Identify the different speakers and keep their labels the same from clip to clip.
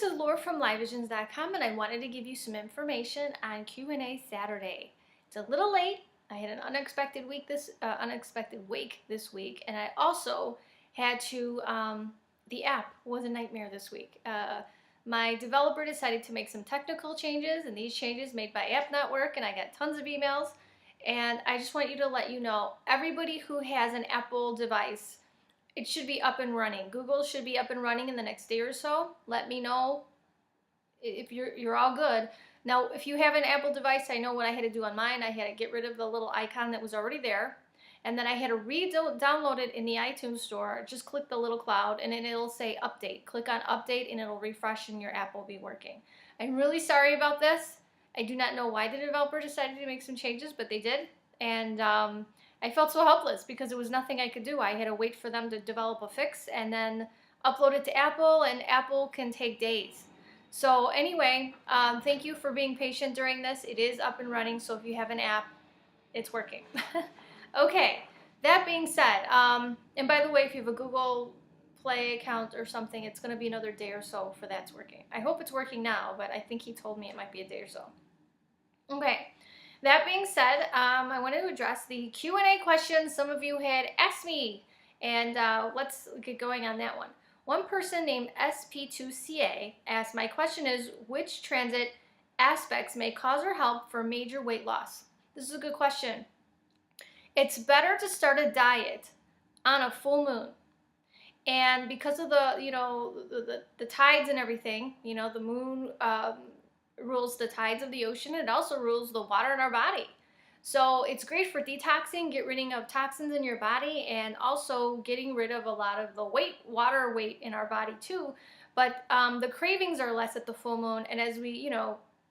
Speaker 1: is Laura from LIVEVISIONZ.com, and I wanted to give you some information on Q&A Saturday. It's a little late. I had an unexpected week this week, and I also had to. The app was a nightmare this week. My developer decided to make some technical changes, and these changes made my app not work, and I got tons of emails. And I just want to let you know, everybody who has an Apple device, it should be up and running. Google should be up and running in the next day or so. Let me know if you're all good. Now, if you have an Apple device, I know what I had to do on mine. I had to get rid of the little icon that was already there. And then I had to download it in the iTunes store. Just click the little cloud and then it'll say update. Click on update and it'll refresh and your app will be working. I'm really sorry about this. I do not know why the developer decided to make some changes, but they did. And I felt so helpless because there was nothing I could do. I had to wait for them to develop a fix and then upload it to Apple, and Apple can take days. So anyway, thank you for being patient during this. It is up and running, so if you have an app, it's working. Okay, that being said, and by the way, if you have a Google Play account or something, it's going to be another day or so for that's working. I hope it's working now, but I think he told me it might be a day or so. Okay, that being said, I wanted to address the Q&A questions some of you had asked me, and let's get going on that one. One person named SP2CA asked, my question is, which transit aspects may cause or help for major weight loss? This is a good question. It's better to start a diet on a full moon. And because of the tides and everything, the moon rules the tides of the ocean. It also rules the water in our body. So it's great for detoxing, get rid of toxins in your body, and also getting rid of a lot of the water weight in our body too. But the cravings are less at the full moon, and as we,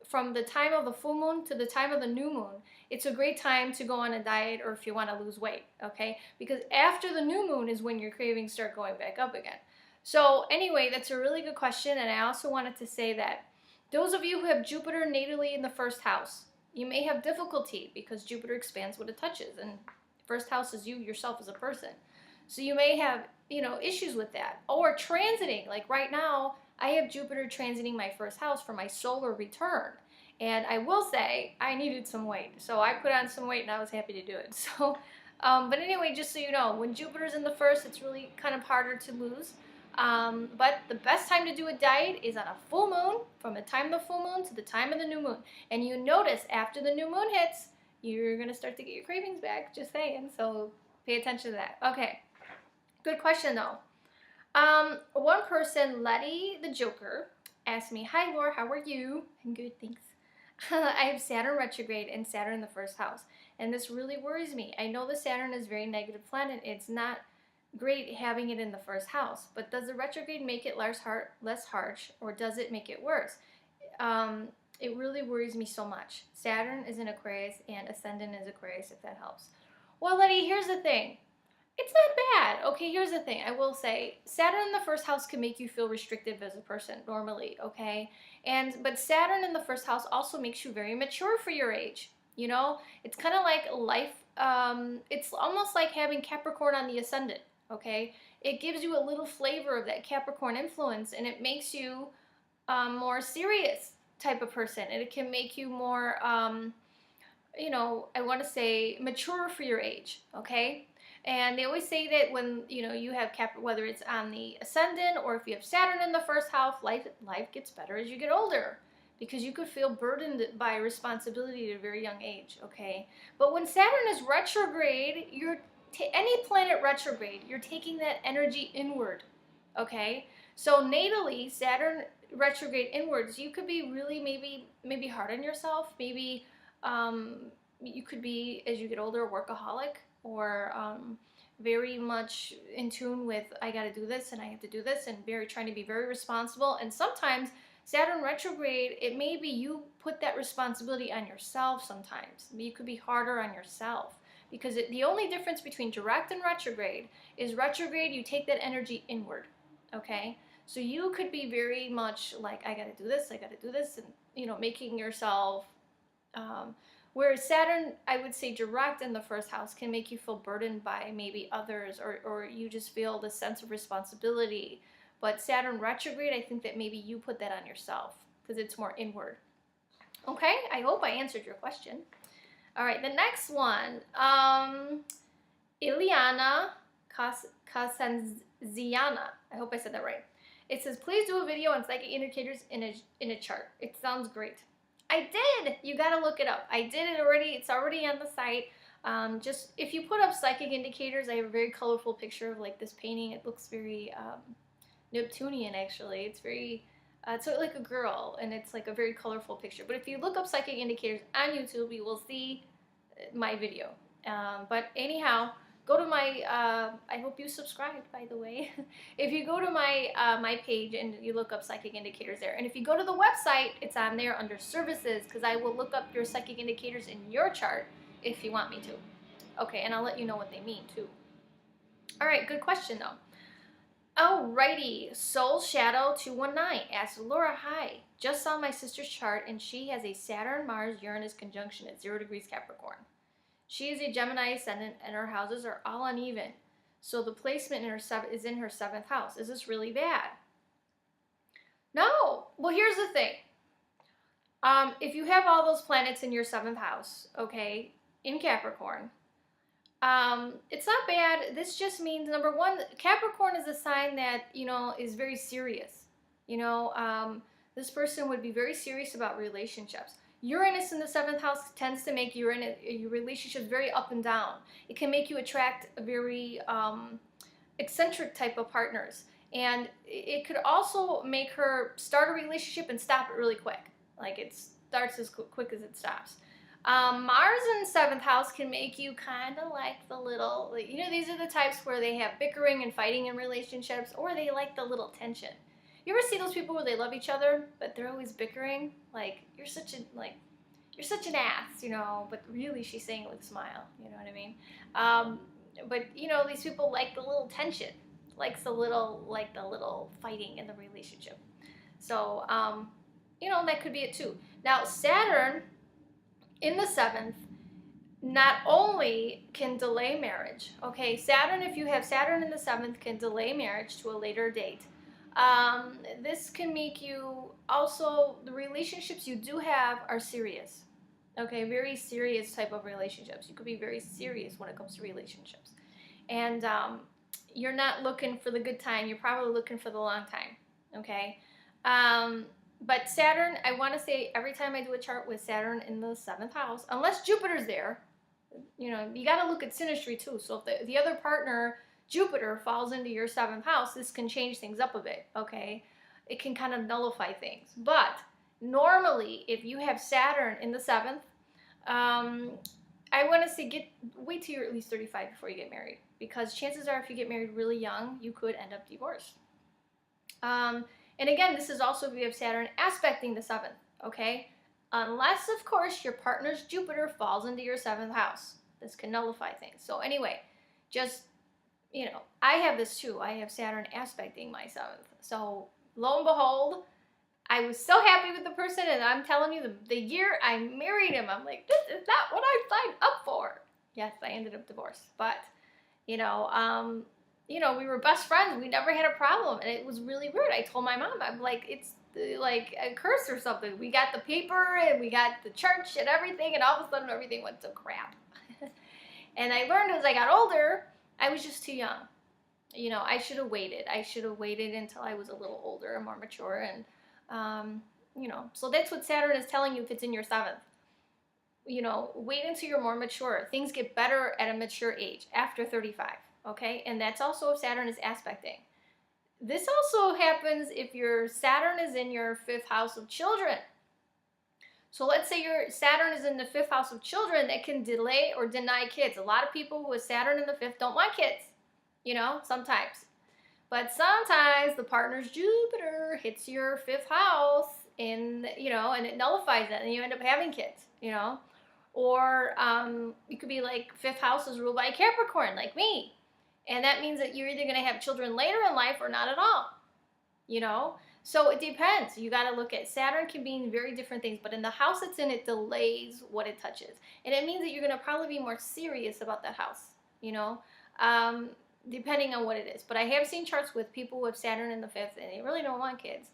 Speaker 1: from the time of the full moon to the time of the new moon, it's a great time to go on a diet or if you want to lose weight, okay? Because after the new moon is when your cravings start going back up again. So anyway, that's a really good question, and I also wanted to say that those of you who have Jupiter natally in the first house, you may have difficulty because Jupiter expands what it touches, and first house is you yourself as a person. So you may have, issues with that. Or transiting, like right now, I have Jupiter transiting my first house for my solar return. And I will say, I needed some weight. So I put on some weight and I was happy to do it. So, but anyway, just so you know, when Jupiter's in the first, it's really kind of harder to lose. But the best time to do a diet is on a full moon, from the time of the full moon to the time of the new moon. And you notice after the new moon hits, you're going to start to get your cravings back, just saying. So pay attention to that. Okay, good question though. One person, Letty the Joker, asked me, hi Laura, how are you? I'm good, thanks. I have Saturn retrograde and Saturn in the first house, and this really worries me. I know the Saturn is a very negative planet. It's not great having it in the first house, but does the retrograde make it less harsh, or does it make it worse? It really worries me so much. Saturn is in Aquarius and Ascendant is Aquarius, if that helps. Well, Letty, here's the thing. It's not bad. Okay, here's the thing. I will say, Saturn in the first house can make you feel restrictive as a person normally, okay? But Saturn in the first house also makes you very mature for your age. It's kind of like life. It's almost like having Capricorn on the ascendant, okay? It gives you a little flavor of that Capricorn influence, and it makes you more serious type of person. And it can make you more, I want to say mature for your age, okay? And they always say that when, you have whether it's on the ascendant or if you have Saturn in the first house, life gets better as you get older because you could feel burdened by responsibility at a very young age, okay? But when Saturn is retrograde, any planet retrograde, you're taking that energy inward, okay? So natally, Saturn retrograde inwards, you could be really maybe hard on yourself. Maybe you could be, as you get older, a workaholic, or very much in tune with, I got to do this and I have to do this, and trying to be very responsible. And sometimes Saturn retrograde, it may be you put that responsibility on yourself sometimes. You could be harder on yourself because the only difference between direct and retrograde is retrograde, you take that energy inward, okay? So you could be very much like, I got to do this, and, making yourself, whereas Saturn, I would say direct in the first house can make you feel burdened by maybe others, or you just feel the sense of responsibility But Saturn retrograde, I think that maybe you put that on yourself because it's more inward. Okay, I hope I answered your question. All right, the next one, Ileana Kasanziana. I hope I said that right. It says, please do a video on psychic indicators in a chart. It sounds great. I did. You got to look it up. I did it already. It's already on the site. Just if you put up psychic indicators, I have a very colorful picture of like this painting. It looks very Neptunian, actually. It's very, it's like a girl, and it's like a very colorful picture. But if you look up psychic indicators on YouTube, you will see my video. But anyhow, go to my, I hope you subscribed, by the way. If you go to my my page and you look up psychic indicators there, and if you go to the website, it's on there under services, because I will look up your psychic indicators in your chart if you want me to. Okay, and I'll let you know what they mean too. All right, good question though. Alrighty, Soul Shadow 219 asks, Laura, hi. Just saw my sister's chart and she has a Saturn, Mars, Uranus conjunction at 0 degrees Capricorn. She is a Gemini ascendant and her houses are all uneven. So the placement in her is in her 7th house. Is this really bad? No. Well, here's the thing. If you have all those planets in your 7th house, okay, in Capricorn, it's not bad. This just means, number one, Capricorn is a sign that, you know, is very serious. You know, this person would be very serious about relationships. Uranus in the 7th house tends to make your relationships very up and down. It can make you attract a very eccentric type of partners. And it could also make her start a relationship and stop it really quick. Like it starts as quick as it stops. Mars in the 7th house can make you kind of like the little, you know, these are the types where they have bickering and fighting in relationships, or they like the little tension. You ever see those people where they love each other, but they're always bickering? Like, you're such an ass, you know, but really she's saying it with a smile, you know what I mean? But, you know, these people like the little tension, likes the little fighting in the relationship. So, you know, that could be it too. Now, Saturn in the 7th not only can delay marriage, okay? Saturn, if you have Saturn in the 7th, can delay marriage to a later date. This can make you also, the relationships you do have are serious, okay? Very serious type of relationships. You could be very serious when it comes to relationships. And you're not looking for the good time. You're probably looking for the long time, okay? But Saturn, I want to say every time I do a chart with Saturn in the 7th house, unless Jupiter's there, you know, you got to look at synastry too. So if the other partner, Jupiter, falls into your 7th house, this can change things up a bit, okay? It can kind of nullify things. But normally, if you have Saturn in the 7th, I want to say wait till you're at least 35 before you get married. Because chances are if you get married really young, you could end up divorced. And again, this is also if you have Saturn aspecting the 7th, okay? Unless, of course, your partner's Jupiter falls into your 7th house. This can nullify things. So anyway, just, you know, I have this too. I have Saturn aspecting my 7th. So lo and behold, I was so happy with the person, and I'm telling you, the year I married him, I'm like, this is not what I signed up for. Yes, I ended up divorced. But, you know, we were best friends. We never had a problem. And it was really weird. I told my mom, I'm like, it's like a curse or something. We got the paper and we got the church and everything. And all of a sudden everything went to crap. And I learned as I got older, I was just too young. You know, I should have waited. I should have waited until I was a little older and more mature. And, you know, so that's what Saturn is telling you if it's in your 7th. You know, wait until you're more mature. Things get better at a mature age, after 35. Okay, and that's also if Saturn is aspecting. This also happens if your Saturn is in your 5th house of children. So let's say your Saturn is in the 5th house of children, that can delay or deny kids. A lot of people with Saturn in the 5th don't want kids, you know, sometimes. But sometimes the partner's Jupiter hits your 5th house, and it nullifies it, and you end up having kids, you know. Or it could be like 5th house is ruled by Capricorn, like me. And that means that you're either going to have children later in life or not at all, you know? So it depends. You got to look at Saturn can mean very different things, but in the house it's in, it delays what it touches. And it means that you're going to probably be more serious about that house, you know? depending on what it is. But I have seen charts with people with Saturn in the 5th, and they really don't want kids.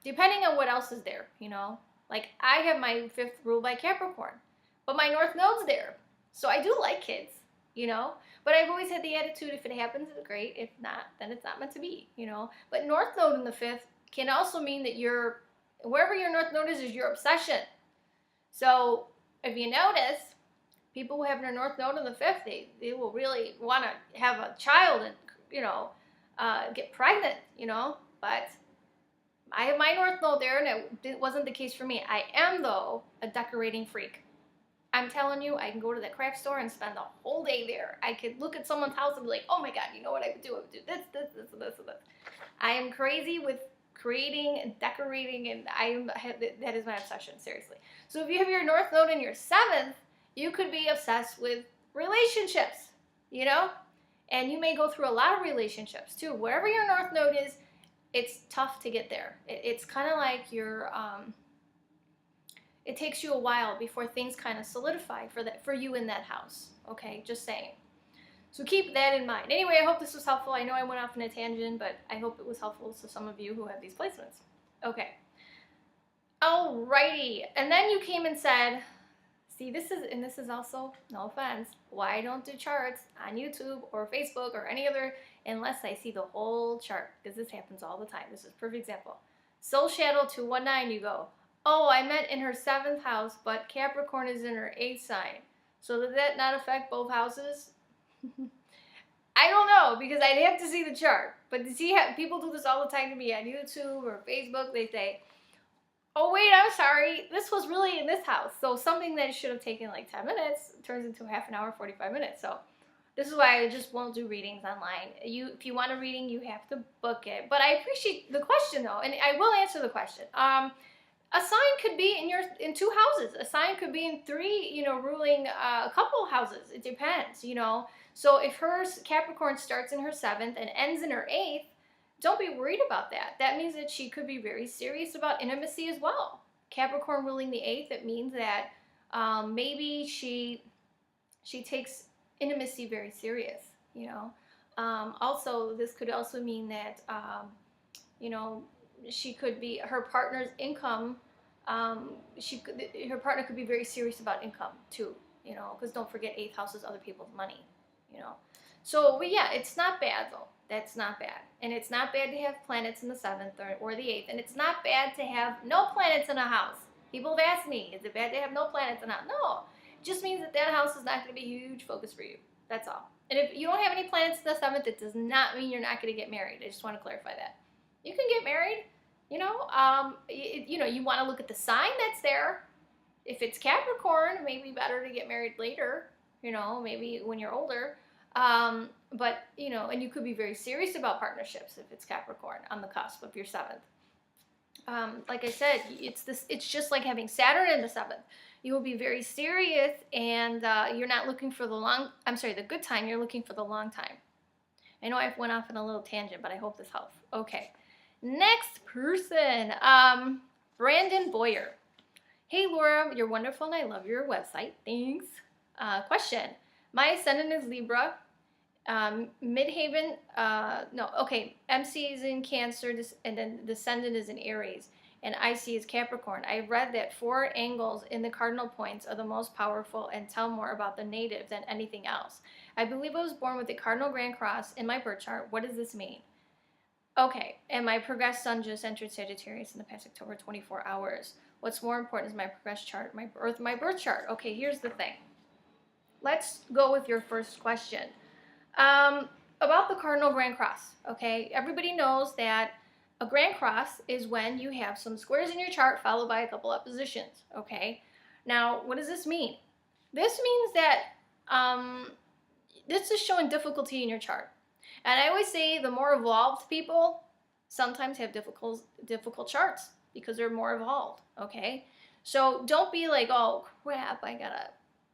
Speaker 1: Depending on what else is there, you know. Like, I have my 5th ruled by Capricorn, but my North Node's there. So I do like kids, you know. But I've always had the attitude, if it happens, it's great. If not, then it's not meant to be, you know. But North Node in the 5th can also mean that wherever your North Node is your obsession. So if you notice, people who have their North Node in the 5th, they will really want to have a child and, you know, get pregnant, you know. But I have my North Node there, and it wasn't the case for me. I am, though, a decorating freak. I'm telling you, I can go to the craft store and spend the whole day there. I could look at someone's house and be like, oh my God, you know what I would do? I would do this, this, this, and this, and this. I am crazy with creating and decorating, and that is my obsession, seriously. So if you have your North Node in your 7th, you could be obsessed with relationships, you know? And you may go through a lot of relationships too. Wherever your North Node is, it's tough to get there. It's kind of like it takes you a while before things kind of solidify for you in that house. Okay, just saying. So keep that in mind. Anyway, I hope this was helpful. I know I went off on a tangent, but I hope it was helpful to some of you who have these placements. Okay. Alrighty. And then you came and said, see, this is also, no offense, why I don't do charts on YouTube or Facebook or any other unless I see the whole chart, because this happens all the time. This is a perfect example. Soul Shadow 219, you go, oh, I meant in her 7th house, but Capricorn is in her 8th sign. So did that not affect both houses? I don't know, because I'd have to see the chart. But to see how people do this all the time to me on YouTube or Facebook, they say, oh wait, I'm sorry, this was really in this house. So something that should have taken like 10 minutes turns into half an hour, 45 minutes. So this is why I just won't do readings online. If you want a reading, you have to book it. But I appreciate the question though, and I will answer the question. A sign could be in 2 houses. A sign could be in 3, you know, ruling a couple houses. It depends, you know. So if her Capricorn starts in her 7th and ends in her 8th, don't be worried about that. That means that she could be very serious about intimacy as well. Capricorn ruling the 8th, it means that maybe she takes intimacy very serious, you know. Also, this could also mean that, you know, she could be, her partner's income, her partner could be very serious about income too, you know, because don't forget 8th house is other people's money, you know. So, but yeah, it's not bad though. That's not bad. And it's not bad to have planets in the 7th or the 8th. And it's not bad to have no planets in a house. People have asked me, is it bad to have no planets in a house? No. It just means that house is not going to be a huge focus for you. That's all. And if you don't have any planets in the 7th, it does not mean you're not going to get married. I just want to clarify that. You can get married, you know. You know, you want to look at the sign that's there. If it's Capricorn, it may be better to get married later, you know, maybe when you're older. But, you know, and you could be very serious about partnerships if it's Capricorn on the cusp of your 7th. Like I said, it's just like having Saturn in the 7th. You will be very serious, and you're not looking for the good time, you're looking for the long time. I know I went off on a little tangent, but I hope this helps. Okay. Next person, Brandon Boyer. Hey Laura, you're wonderful and I love your website. Thanks. Question. My ascendant is Libra. Midhaven, MC is in Cancer, and then descendant is in Aries, and IC is Capricorn. I read that 4 angles in the cardinal points are the most powerful and tell more about the native than anything else. I believe I was born with the cardinal grand cross in my birth chart. What does this mean? Okay, and my progressed sun just entered Sagittarius in the past October 24 hours. What's more important is my progressed chart, my birth chart. Okay, here's the thing. Let's go with your first question. About the cardinal grand cross, okay? Everybody knows that a grand cross is when you have some squares in your chart followed by a couple oppositions, okay? Now, what does this mean? This means that this is showing difficulty in your chart. And I always say the more evolved people sometimes have difficult charts because they're more evolved, okay? So don't be like, oh crap, I got a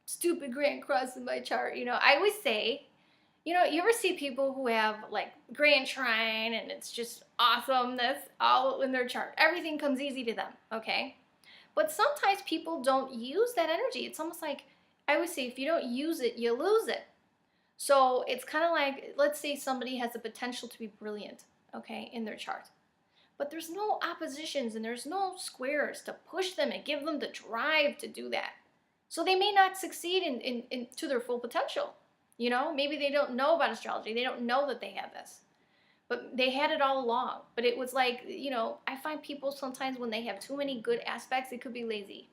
Speaker 1: stupid grand cross in my chart. You know, I always say, you know, you ever see people who have like grand trine and it's just awesome, that's all in their chart. Everything comes easy to them, okay? But sometimes people don't use that energy. It's almost like, I always say, if you don't use it, you lose it. So it's kind of like, let's say somebody has the potential to be brilliant, okay, in their chart. But there's no oppositions and there's no squares to push them and give them the drive to do that. So they may not succeed in to their full potential. You know, maybe they don't know about astrology. They don't know that they have this. But they had it all along. But it was like, you know, I find people sometimes when they have too many good aspects, they could be lazy.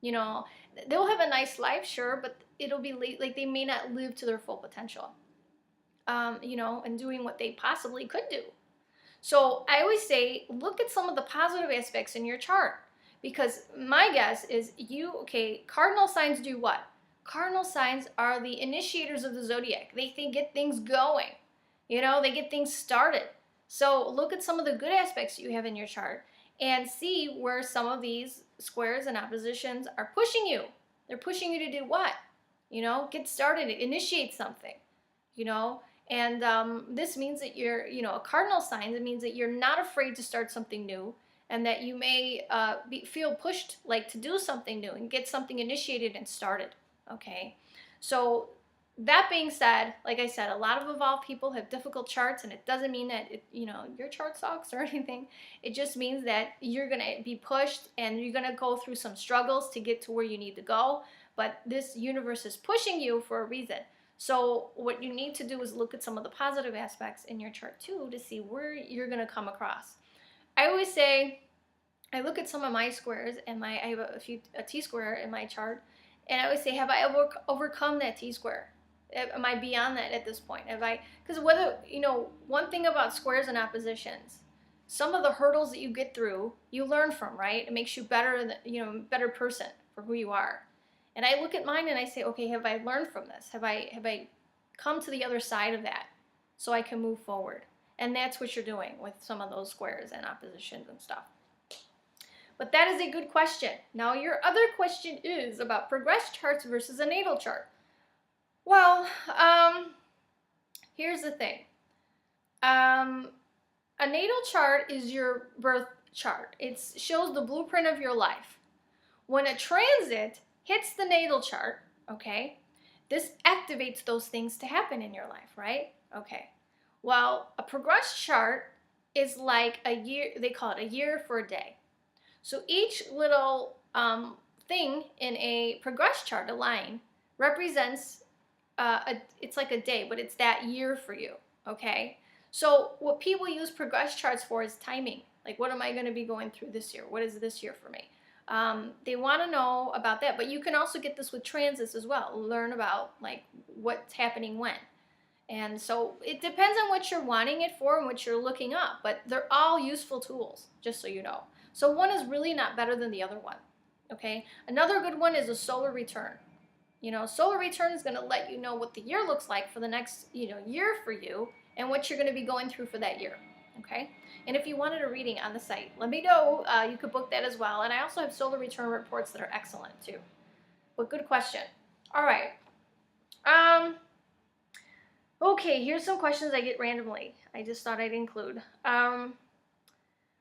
Speaker 1: You know, they'll have a nice life, sure, but it'll be like they may not live to their full potential. You know, and doing what they possibly could do. So I always say, look at some of the positive aspects in your chart. Because my guess is okay, cardinal signs do what? Cardinal signs are the initiators of the zodiac. They get things going. You know, they get things started. So look at some of the good aspects you have in your chart and see where some of these squares and oppositions are pushing you. They're pushing you to do what? You know, get started, initiate something, you know. And this means that you're, you know, a cardinal sign. It means that you're not afraid to start something new, and that you may feel pushed like to do something new and get something initiated and started. Okay, so that being said, like I said, a lot of evolved people have difficult charts, and it doesn't mean that you know, your chart sucks or anything. It just means that you're gonna be pushed and you're gonna go through some struggles to get to where you need to go. But this universe is pushing you for a reason. So what you need to do is look at some of the positive aspects in your chart too to see where you're going to come across. I always say, I look at some of my squares and I have a T-square in my chart, and I always say, have I ever overcome that T-square? Am I beyond that at this point? Because whether, you know, one thing about squares and oppositions, some of the hurdles that you get through, you learn from, right? It makes you better, you know, better person for who you are. And I look at mine and I say, okay, have I learned from this? Have I come to the other side of that so I can move forward? And that's what you're doing with some of those squares and oppositions and stuff. But that is a good question. Now, your other question is about progress charts versus a natal chart. Well, here's the thing. A natal chart is your birth chart. It shows the blueprint of your life. When a transit hits the natal chart, okay, this activates those things to happen in your life, right? Okay. Well, a progress chart is like a year, they call it a year for a day. So each little thing in a progress chart, a line, represents, it's like a day, but it's that year for you, okay? So what people use progress charts for is timing. Like, what am I going to be going through this year? What is this year for me? They want to know about that, but you can also get this with transits as well. Learn about like what's happening when. And so it depends on what you're wanting it for and what you're looking up, but they're all useful tools, just so you know. So one is really not better than the other one, okay? Another good one is a solar return. You know, solar return is going to let you know what the year looks like for the next, you know, year for you and what you're going to be going through for that year, okay? And if you wanted a reading on the site, let me know. You could book that as well. And I also have solar return reports that are excellent too. But good question. All right. Okay, here's some questions I get randomly. I just thought I'd include.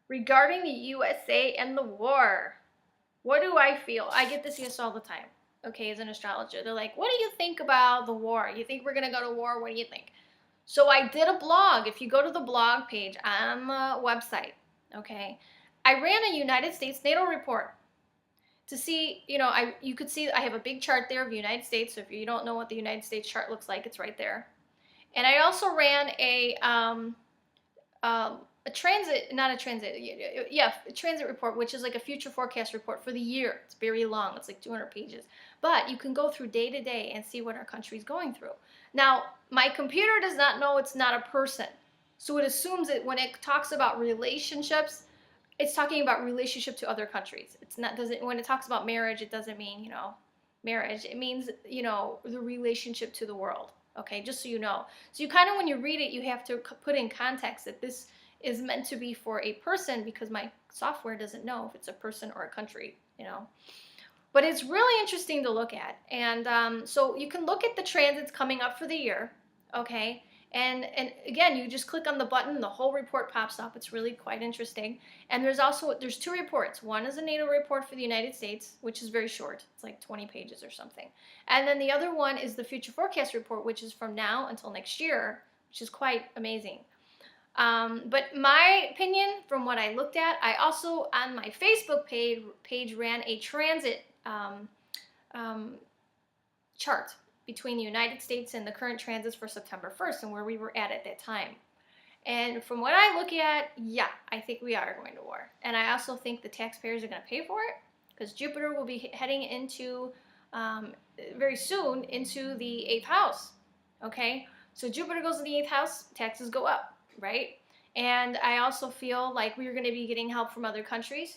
Speaker 1: Regarding the USA and the war, what do I feel? I get this yes all the time. Okay, as an astrologer, they're like, what do you think about the war? You think we're going to go to war? What do you think? So I did a blog. If you go to the blog page on the website, okay, I ran a United States natal report to see, you know, you could see I have a big chart there of the United States. So if you don't know what the United States chart looks like, it's right there. And I also ran a transit report, which is like a future forecast report for the year. It's very long. It's like 200 pages. But you can go through day to day and see what our country's going through. Now, my computer does not know it's not a person. So it assumes that when it talks about relationships, it's talking about relationship to other countries. It's not, when it talks about marriage, it doesn't mean, you know, marriage. It means, you know, the relationship to the world. Okay, just so you know. So you kind of, when you read it, you have to put in context that this is meant to be for a person, because my software doesn't know if it's a person or a country, you know. But it's really interesting to look at. And so you can look at the transits coming up for the year, okay? And again, you just click on the button, the whole report pops up. It's really quite interesting. And there's two reports. One is a NATO report for the United States, which is very short. It's like 20 pages or something. And then the other one is the future forecast report, which is from now until next year, which is quite amazing. But my opinion from what I looked at, I also on my Facebook page ran a transit chart between the United States and the current transits for September 1st and where we were at that time. And from what I look at, yeah, I think we are going to war. And I also think the taxpayers are going to pay for it because Jupiter will be heading into, very soon, into the 8th house. Okay? So Jupiter goes to the 8th house, taxes go up, right? And I also feel like we're going to be getting help from other countries.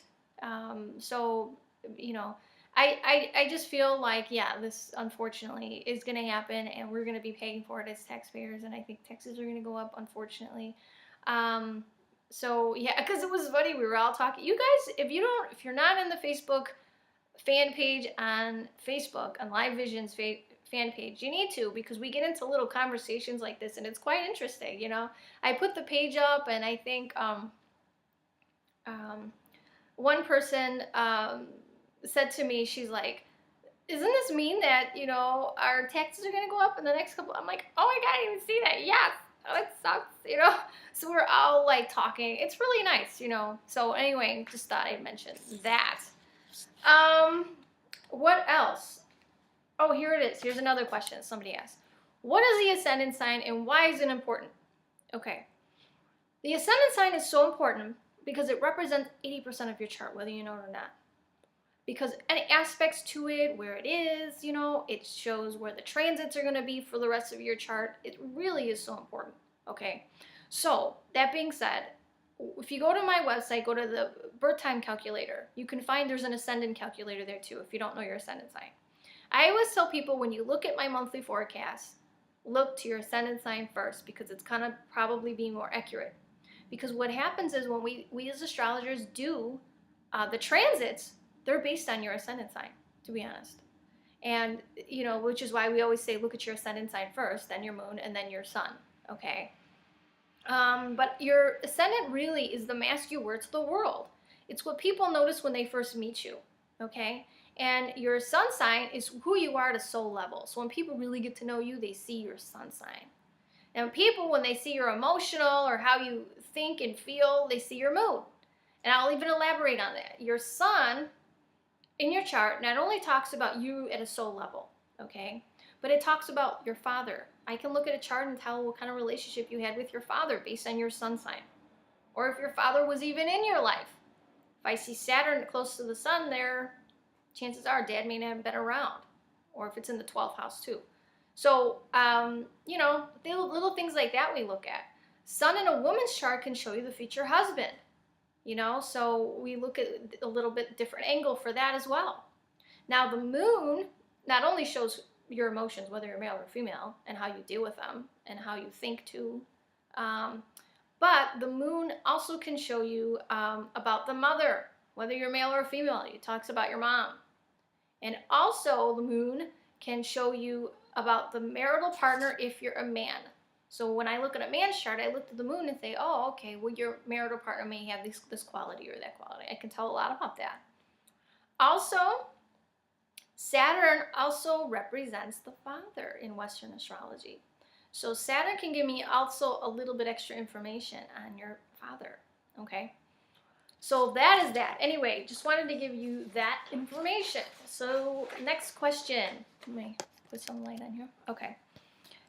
Speaker 1: So, you know, I just feel like, yeah, this unfortunately is going to happen and we're going to be paying for it as taxpayers, and I think taxes are going to go up, unfortunately. So yeah, because it was funny, we were all talking. You guys, if you're not in the Facebook fan page on Facebook, on Live Vision's fan page, you need to, because we get into little conversations like this and it's quite interesting, you know. I put the page up and I think one person said to me, she's like, isn't this mean that, you know, our taxes are going to go up in the next couple? I'm like, oh my God, I didn't even see that. Yes. Oh, it sucks, you know? So we're all like talking. It's really nice, you know? So anyway, just thought I'd mention that. What else? Oh, here it is. Here's another question somebody asked. What is the ascendant sign and why is it important? Okay. The ascendant sign is so important because it represents 80% of your chart, whether you know it or not. Because any aspects to it, where it is, you know, it shows where the transits are going to be for the rest of your chart. It really is so important, okay? So, that being said, if you go to my website, go to the birth time calculator, you can find there's an ascendant calculator there too if you don't know your ascendant sign. I always tell people when you look at my monthly forecast, look to your ascendant sign first because it's going to probably be more accurate. Because what happens is when we as astrologers do the transits, they're based on your ascendant sign, to be honest. And, you know, which is why we always say look at your ascendant sign first, then your moon, and then your sun, okay? But your ascendant really is the mask you wear to the world. It's what people notice when they first meet you, okay? And your sun sign is who you are at a soul level. So when people really get to know you, they see your sun sign. And people, when they see your emotional or how you think and feel, they see your moon. And I'll even elaborate on that. Your sun in your chart not only talks about you at a soul level, okay, but it talks about your father. I can look at a chart and tell what kind of relationship you had with your father based on your sun sign. Or if your father was even in your life. If I see Saturn close to the sun there, chances are dad may not have been around. Or if it's in the 12th house too. So, you know, little things like that we look at. Sun in a woman's chart can show you the future husband. You know, so we look at a little bit different angle for that as well. Now, the moon not only shows your emotions, whether you're male or female, and how you deal with them, and how you think too, but the moon also can show you about the mother, whether you're male or female. It talks about your mom. And also, the moon can show you about the marital partner if you're a man. So when I look at a man's chart, I look at the moon and say, oh, okay, well, your marital partner may have this quality or that quality. I can tell a lot about that. Also, Saturn also represents the father in Western astrology. So Saturn can give me also a little bit extra information on your father, okay? So that is that. Anyway, just wanted to give you that information. So next question. Let me put some light on here. Okay.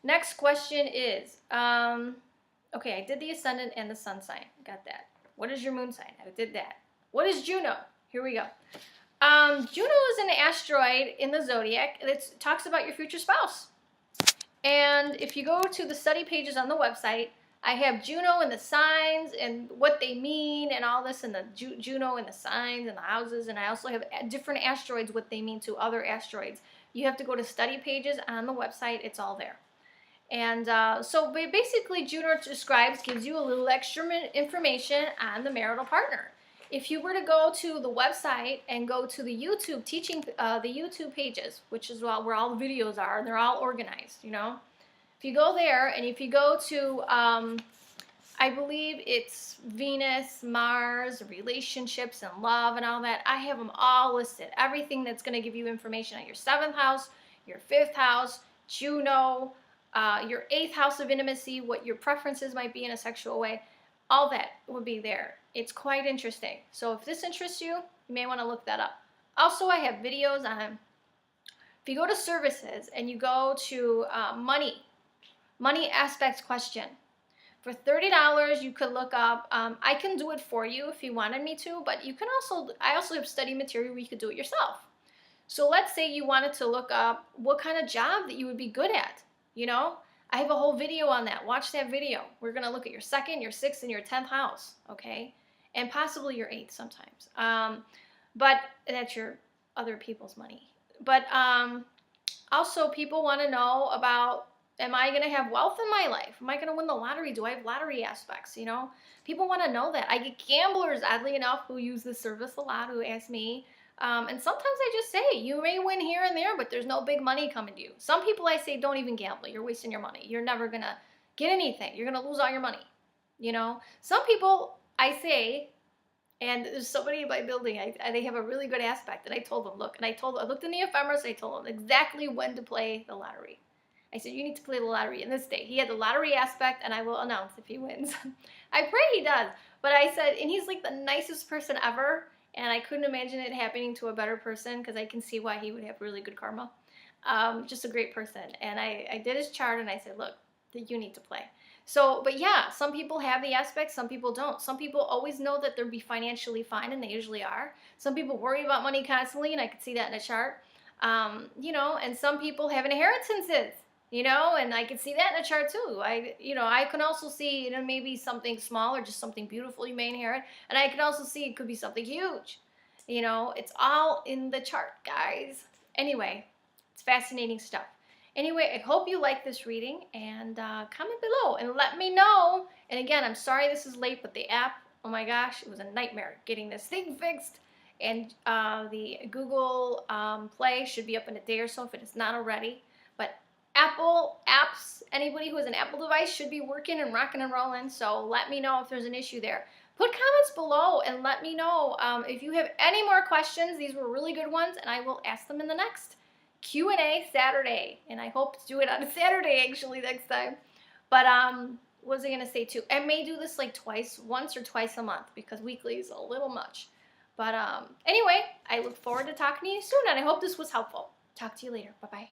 Speaker 1: Next question is, okay, I did the ascendant and the sun sign. Got that. What is your moon sign? I did that. What is Juno? Here we go. Juno is an asteroid in the zodiac that talks about your future spouse. And if you go to the study pages on the website, I have Juno and the signs and what they mean and all this, and the Juno and the signs and the houses. And I also have different asteroids, what they mean to other asteroids. You have to go to study pages on the website. It's all there. And so basically, Juno gives you a little extra information on the marital partner. If you were to go to the website and go to the YouTube the YouTube pages, which is where all the videos are, and they're all organized, you know. If you go there and if you go to, I believe it's Venus, Mars, relationships and love and all that, I have them all listed. Everything that's going to give you information on your 7th house, your 5th house, Juno, your 8th house of intimacy, what your preferences might be in a sexual way, all that will be there. It's quite interesting. So if this interests you, you may want to look that up. Also, I have videos on, if you go to services and you go to money aspects question, for $30 you could look up, I can do it for you if you wanted me to, but you can also, I also have study material where you could do it yourself. So let's say you wanted to look up what kind of job that you would be good at, you know? I have a whole video on that. Watch that video. We're going to look at your 2nd, your 6th, and your 10th house, okay? And possibly your 8th sometimes. But that's your other people's money. But also people want to know about, am I going to have wealth in my life? Am I going to win the lottery? Do I have lottery aspects, you know? People want to know that. I get gamblers, oddly enough, who use this service a lot, who ask me. And sometimes I just say, you may win here and there, but there's no big money coming to you. Some people I say, don't even gamble. You're wasting your money. You're never going to get anything. You're going to lose all your money, you know? Some people I say, and there's somebody in my building, they have a really good aspect. And I told them, look, and I looked in the ephemeris, I told them exactly when to play the lottery. I said, you need to play the lottery in this day. He had the lottery aspect, and I will announce if he wins. I pray he does. But I said, and he's like the nicest person ever, and I couldn't imagine it happening to a better person because I can see why he would have really good karma. Just a great person. And I did his chart, and I said, look, you need to play. So, but yeah, some people have the aspects, some people don't. Some people always know that they'll be financially fine, and they usually are. Some people worry about money constantly, and I could see that in a chart. You know, and some people have inheritances, you know, and I can see that in a chart too. I can also see, you know, maybe something small or just something beautiful you may inherit. And I can also see it could be something huge. You know, it's all in the chart, guys. Anyway, it's fascinating stuff. Anyway, I hope you like this reading, and comment below and let me know. And again, I'm sorry this is late, but the app, oh my gosh, it was a nightmare getting this thing fixed. And the Google Play should be up in a day or so if it is not already. But Apple apps, anybody who has an Apple device should be working and rocking and rolling. So let me know if there's an issue there. Put comments below and let me know if you have any more questions. These were really good ones, and I will ask them in the next Q&A Saturday. And I hope to do it on a Saturday actually next time. But what was I going to say too? I may do this like once or twice a month, because weekly is a little much. But anyway, I look forward to talking to you soon, and I hope this was helpful. Talk to you later. Bye-bye.